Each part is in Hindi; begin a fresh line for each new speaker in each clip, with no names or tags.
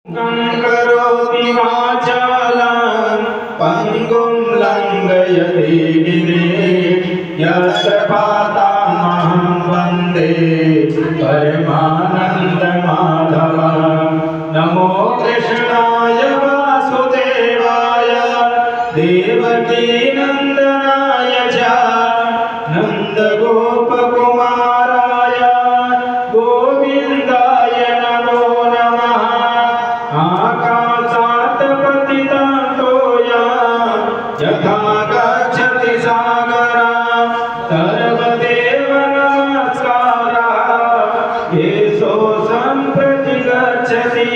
करोति वाचालं पंगुं लंघयते गिरिं यत्र पातामहं वन्दे परमानन्दमाधवं। नमो कृष्णाय वासुदेवाय देवकी नन्दनाय च नन्दगोपकुमाराय गोविन्दाय नमो नमः। आकाशात् पतितं तोयं यथा गच्छति सागरं सर्वदेव नमस्कारः। येषु सम्प्रति गच्छति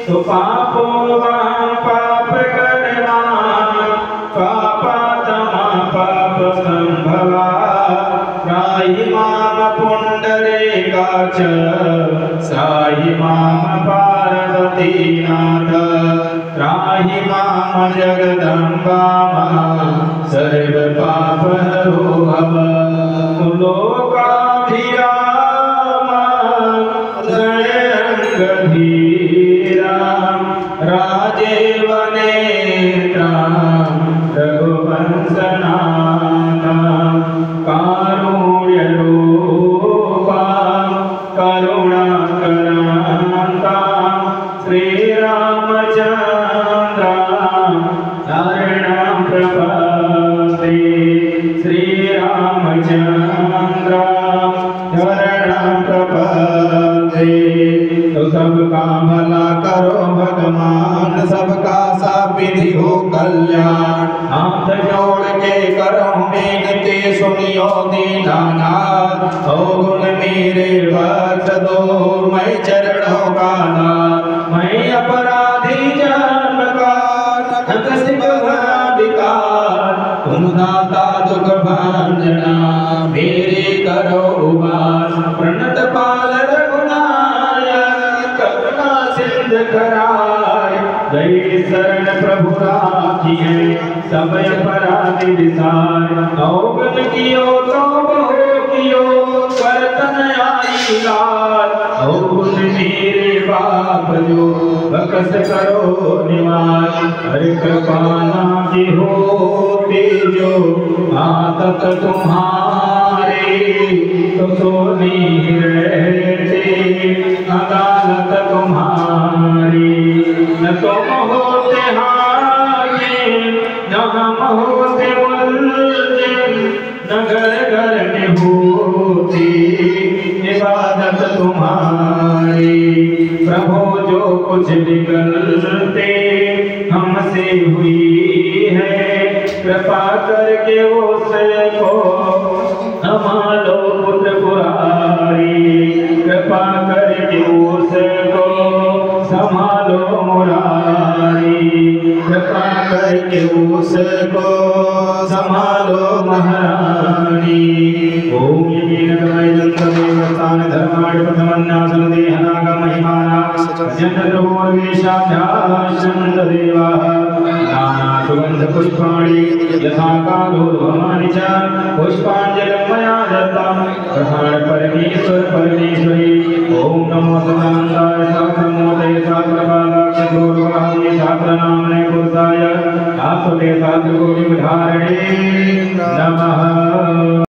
सुपापो वां पापकर्मा पापात्मा पापसम्भवा। त्राहि मां पुण्डरीकाक्ष त्राहि मां पार्वतीनाथ। त्राहि मां जगदम्बा सर्वपापहरो भव। लोकाभिराम गणेन्द्रधीरा राजेव नेत्रं रघुवंशनाथं। कारुण्यरूपं करुणाकरान्तं श्रीरामचन्द्रं शरणं प्रपद्ये। श्रीरामचन्द्रं शरणं प्रपद्ये। तो सबका भला करो भगवान सबका सा विधि हो कल्याण। हाथ जोड़ के करो बेनती सुनियो दीनानाथ। ओ गुण मेरे बख्श दो मैं चरणों का नाथ। मैं अपराधी जन्म का नख सिंहाधिकार। तुम दाता दुख भांजना मेरे करो उबार। प्रणत पाल रघुनायक करुणा सिंध कराय। गए शरण प्रभु राखिए सब अपराधी विसार। अवगत कियो तो बहु कियो करतन आई लाल। अवगुण मेरे बाप जो बकस करो निवार। हर कृपाना की होती जो आदत तुम्हारी तो सोनी रहते अदालत तुम्हारी। न तुम होते हाकिम न हम होते मुल्जिम। न घर घर में होती इबादत तुम्हारी। प्रभु जो कुछ बिगड़ते हमसे हुई है कृपा करके उसको संभालो पुत्र पुरारी। कृपा करके उसको संभालो मुरारी। कृपा करके उसको संभालो महारानी। ओम यज्ञनगमय दंतदेवतान धर्माण प्रथमन्यासन देहनाग महिमाना जन्मद्रवोर्वेशाभ्याश्चन्द्रदेवा। नाना सुगंध पुष्पाणि यथा कालोर्वमानि च पुष्पाञ्जलिं मया दत्तं प्रधान परमेश्वर परमेश्वरी। ओम नमो सदानंदाय सहस्रमूर्तये सहस्रपादाय चतुर्बाहुये सहस्रनाम्ने पुरुषाय शाश्वते सहस्रकोटिधारिणे नमः।